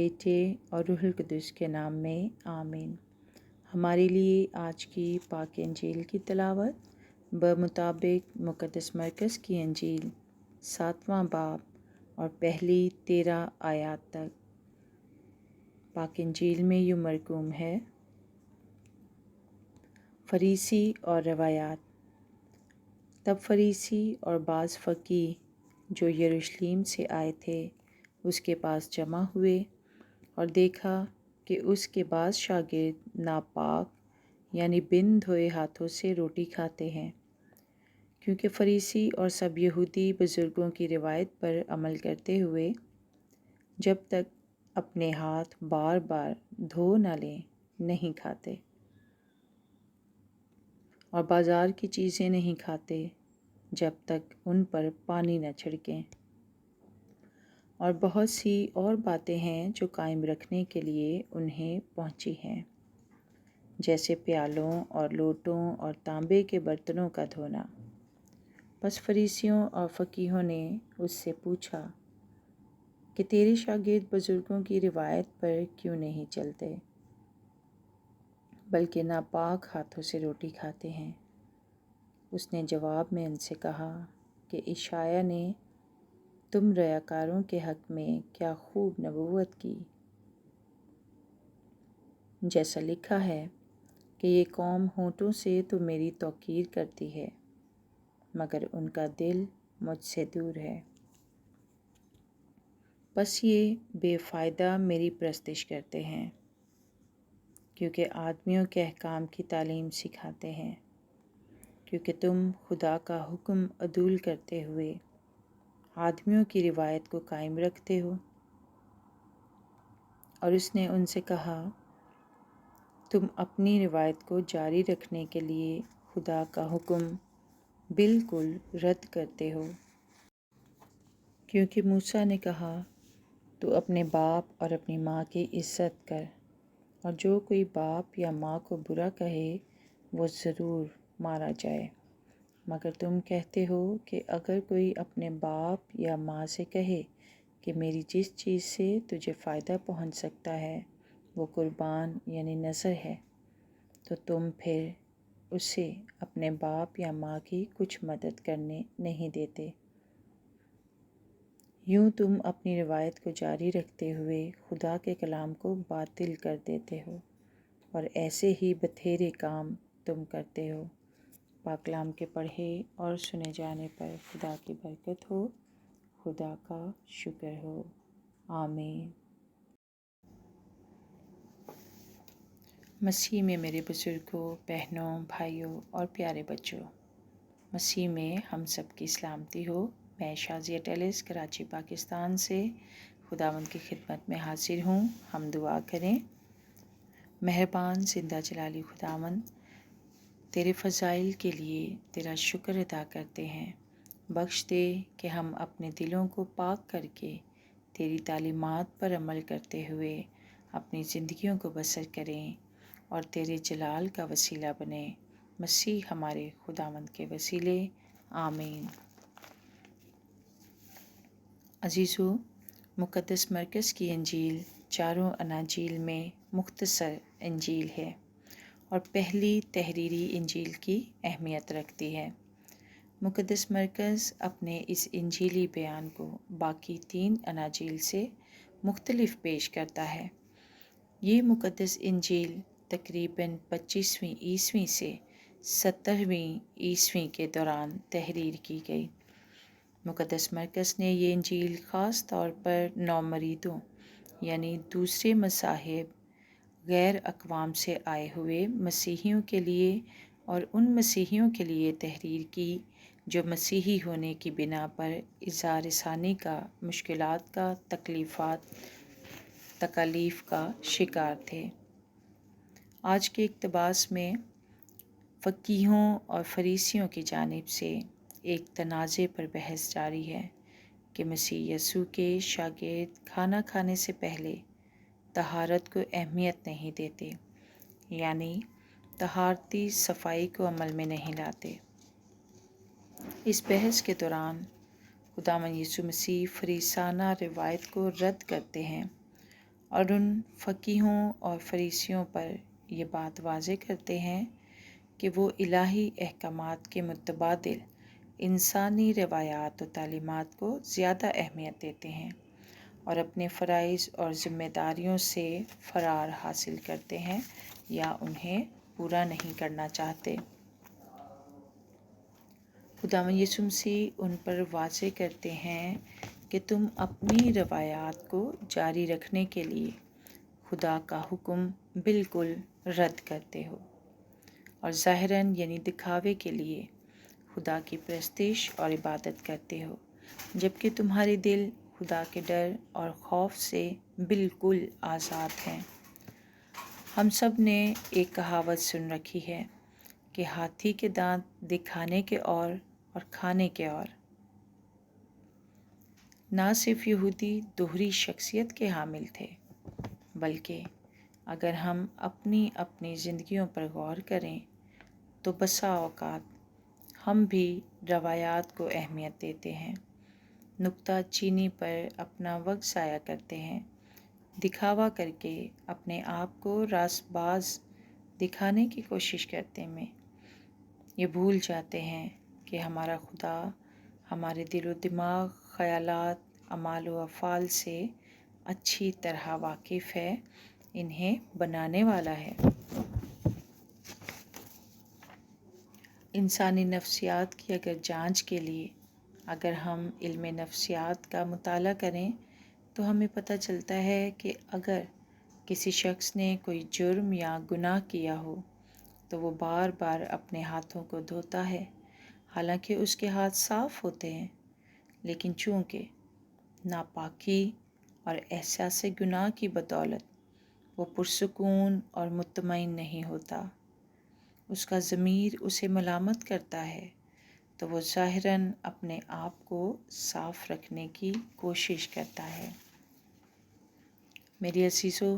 بیٹے اور روح القدس کے نام میں آمین۔ ہمارے لیے آج کی پاک انجیل کی تلاوت بمطابق مقدس مرکز کی انجیل 7واں باب اور پہلی 13 آیات تک۔ پاک انجیل میں یوں مرقوم ہے: فریسی اور روایات۔ تب فریسی اور بعض فقیہ جو یروشلم سے آئے تھے اس کے پاس جمع ہوئے اور دیکھا کہ اس کے بعض شاگرد ناپاک یعنی بن دھوئے ہاتھوں سے روٹی کھاتے ہیں، کیونکہ فریسی اور سب یہودی بزرگوں کی روایت پر عمل کرتے ہوئے جب تک اپنے ہاتھ بار بار دھو نہ لیں نہیں کھاتے، اور بازار کی چیزیں نہیں کھاتے جب تک ان پر پانی نہ چھڑکیں۔ اور بہت سی اور باتیں ہیں جو قائم رکھنے کے لیے انہیں پہنچی ہیں، جیسے پیالوں اور لوٹوں اور تانبے کے برتنوں کا دھونا۔ پس فریسیوں اور فقیہوں نے اس سے پوچھا کہ تیرے شاگرد بزرگوں کی روایت پر کیوں نہیں چلتے، بلکہ ناپاک ہاتھوں سے روٹی کھاتے ہیں؟ اس نے جواب میں ان سے کہا کہ اشعیاہ نے تم ریاکاروں کے حق میں کیا خوب نبوت کی، جیسا لکھا ہے کہ یہ قوم ہونٹوں سے تو میری توقیر کرتی ہے مگر ان کا دل مجھ سے دور ہے۔ بس یہ بے فائدہ میری پرستش کرتے ہیں، کیونکہ آدمیوں کے احکام کی تعلیم سکھاتے ہیں، کیونکہ تم خدا کا حکم عدول کرتے ہوئے آدمیوں کی روایت کو قائم رکھتے ہو۔ اور اس نے ان سے کہا، تم اپنی روایت کو جاری رکھنے کے لیے خدا کا حکم بالکل رد کرتے ہو، کیونکہ موسیٰ نے کہا، تو اپنے باپ اور اپنی ماں کی عزت کر، اور جو کوئی باپ یا ماں کو برا کہے وہ ضرور مارا جائے۔ مگر تم کہتے ہو کہ اگر کوئی اپنے باپ یا ماں سے کہے کہ میری جس چیز سے تجھے فائدہ پہنچ سکتا ہے وہ قربان یعنی نذر ہے، تو تم پھر اسے اپنے باپ یا ماں کی کچھ مدد کرنے نہیں دیتے۔ یوں تم اپنی روایت کو جاری رکھتے ہوئے خدا کے کلام کو باطل کر دیتے ہو، اور ایسے ہی بتھیرے کام تم کرتے ہو۔ پاک کلام کے پڑھے اور سنے جانے پر خدا کی برکت ہو۔ خدا کا شکر ہو۔ آمین۔ مسیح میں میرے بزرگوں، بہنوں، بھائیوں اور پیارے بچوں، مسیح میں ہم سب کی سلامتی ہو۔ میں شازیہ ٹیلس کراچی پاکستان سے خداوند کی خدمت میں حاضر ہوں۔ ہم دعا کریں۔ مہربان زندہ جلالی خداوند، تیرے فضائل کے لیے تیرا شکر ادا کرتے ہیں۔ بخش دے کہ ہم اپنے دلوں کو پاک کر کے تیری تعلیمات پر عمل کرتے ہوئے اپنی زندگیوں کو بسر کریں اور تیرے جلال کا وسیلہ بنیں۔ مسیح ہمارے خداوند کے وسیلے، آمین۔ عزیزو، مقدس مرکز کی انجیل چاروں اناجیل میں مختصر انجیل ہے اور پہلی تحریری انجیل کی اہمیت رکھتی ہے۔ مقدس مرکز اپنے اس انجیلی بیان کو باقی 3 اناجیل سے مختلف پیش کرتا ہے۔ یہ مقدس انجیل تقریباً 25ویں عیسوی سے 70ویں عیسوی کے دوران تحریر کی گئی۔ مقدس مرکز نے یہ انجیل خاص طور پر نومریدوں یعنی دوسرے مذاہب، غیر اقوام سے آئے ہوئے مسیحیوں کے لیے اور ان مسیحیوں کے لیے تحریر کی جو مسیحی ہونے کی بنا پر اظہار ثانی کا، مشکلات کا، تکالیف کا شکار تھے۔ آج کے اقتباس میں فقیہوں اور فریسیوں کی جانب سے ایک تنازع پر بحث جاری ہے کہ مسیح یسوع کے شاگرد کھانا کھانے سے پہلے طہارت کو اہمیت نہیں دیتے، یعنی طہارتی صفائی کو عمل میں نہیں لاتے۔ اس بحث کے دوران خداوند یسوع مسیح فریسانہ روایت کو رد کرتے ہیں اور ان فقیہوں اور فریسیوں پر یہ بات واضح کرتے ہیں کہ وہ الہی احکامات کے متبادل انسانی روایات و تعلیمات کو زیادہ اہمیت دیتے ہیں اور اپنے فرائض اور ذمہ داریوں سے فرار حاصل کرتے ہیں یا انہیں پورا نہیں کرنا چاہتے۔ خداوند یسوع مسیح ان پر واضح کرتے ہیں کہ تم اپنی روایات کو جاری رکھنے کے لیے خدا کا حکم بالکل رد کرتے ہو اور ظاہراً یعنی دکھاوے کے لیے خدا کی پرستش اور عبادت کرتے ہو، جبکہ تمہارے دل خدا کے ڈر اور خوف سے بالکل آزاد ہیں۔ ہم سب نے ایک کہاوت سن رکھی ہے کہ ہاتھی کے دانت دکھانے کے اور کھانے کے اور۔ نہ صرف یہودی دوہری شخصیت کے حامل تھے، بلکہ اگر ہم اپنی زندگیوں پر غور کریں تو بسا اوقات ہم بھی روایات کو اہمیت دیتے ہیں، نکتہ چینی پر اپنا وقت ضائع کرتے ہیں، دکھاوا کر کے اپنے آپ کو راست باز دکھانے کی کوشش کرتے میں یہ بھول جاتے ہیں کہ ہمارا خدا ہمارے دل و دماغ، خیالات، اعمال و افعال سے اچھی طرح واقف ہے، انہیں بنانے والا ہے۔ انسانی نفسیات کی اگر جانچ کے لیے اگر ہم علم نفسیات کا مطالعہ کریں تو ہمیں پتہ چلتا ہے کہ اگر کسی شخص نے کوئی جرم یا گناہ کیا ہو تو وہ بار بار اپنے ہاتھوں کو دھوتا ہے، حالانکہ اس کے ہاتھ صاف ہوتے ہیں، لیکن چونکہ ناپاکی اور احساس گناہ کی بدولت وہ پرسکون اور مطمئن نہیں ہوتا، اس کا ضمیر اسے ملامت کرتا ہے، تو وہ ظاہراً اپنے آپ کو صاف رکھنے کی کوشش کرتا ہے۔ میری عزیزو،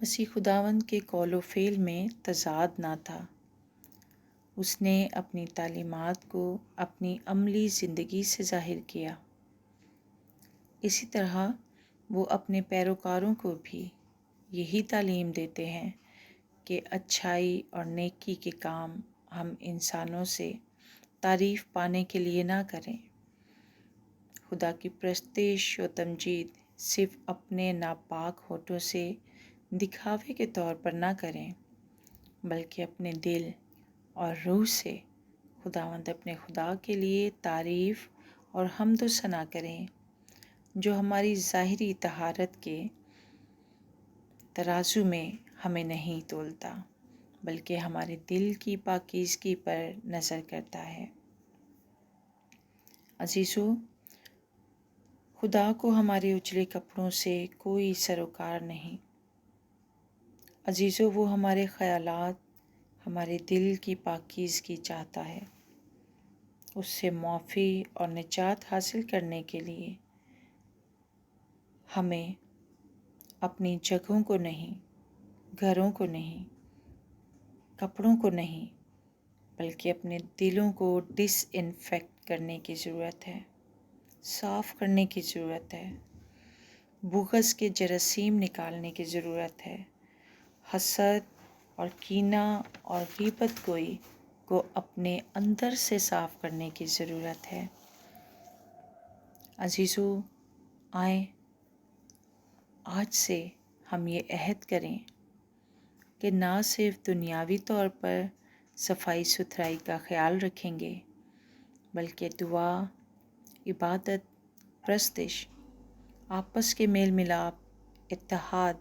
مسیح خداوند کے قول و فعل میں تضاد نہ تھا۔ اس نے اپنی تعلیمات کو اپنی عملی زندگی سے ظاہر کیا۔ اسی طرح وہ اپنے پیروکاروں کو بھی یہی تعلیم دیتے ہیں کہ اچھائی اور نیکی کے کام ہم انسانوں سے تعریف پانے کے لیے نہ کریں، خدا کی پرستش و تمجید صرف اپنے ناپاک ہونٹوں سے دکھاوے کے طور پر نہ کریں، بلکہ اپنے دل اور روح سے خداوند اپنے خدا کے لیے تعریف اور حمد و ثنا کریں، جو ہماری ظاہری طہارت کے ترازو میں ہمیں نہیں تولتا، بلکہ ہمارے دل کی پاکیزگی پر نظر کرتا ہے۔ عزیزو، خدا کو ہمارے اجلے کپڑوں سے کوئی سروکار نہیں۔ عزیزو، وہ ہمارے خیالات، ہمارے دل کی پاکیزگی چاہتا ہے۔ اس سے معافی اور نجات حاصل کرنے کے لیے ہمیں اپنی جگہوں کو نہیں، گھروں کو نہیں، کپڑوں کو نہیں، بلکہ اپنے دلوں کو ڈس انفیکٹ کرنے کی ضرورت ہے، صاف کرنے کی ضرورت ہے، بغض کے جراثیم نکالنے کی ضرورت ہے، حسد اور کینہ اور غیبت گوئی کو اپنے اندر سے صاف کرنے کی ضرورت ہے۔ عزیزو، آئیں آج سے ہم یہ عہد کریں کہ نہ صرف دنیاوی طور پر صفائی ستھرائی کا خیال رکھیں گے، بلکہ دعا، عبادت، پرستش، آپس کے میل ملاپ، اتحاد،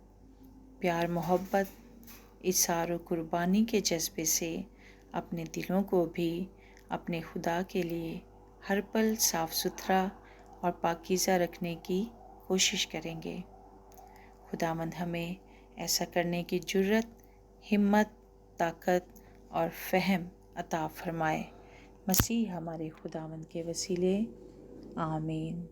پیار، محبت، اظہار و قربانی کے جذبے سے اپنے دلوں کو بھی اپنے خدا کے لیے ہر پل صاف ستھرا اور پاکیزہ رکھنے کی کوشش کریں گے۔ خداوند ہمیں ایسا کرنے کی جرات، ہمت، طاقت اور فہم عطا فرمائے۔ مسیح ہمارے خداوند کے وسیلے، آمین۔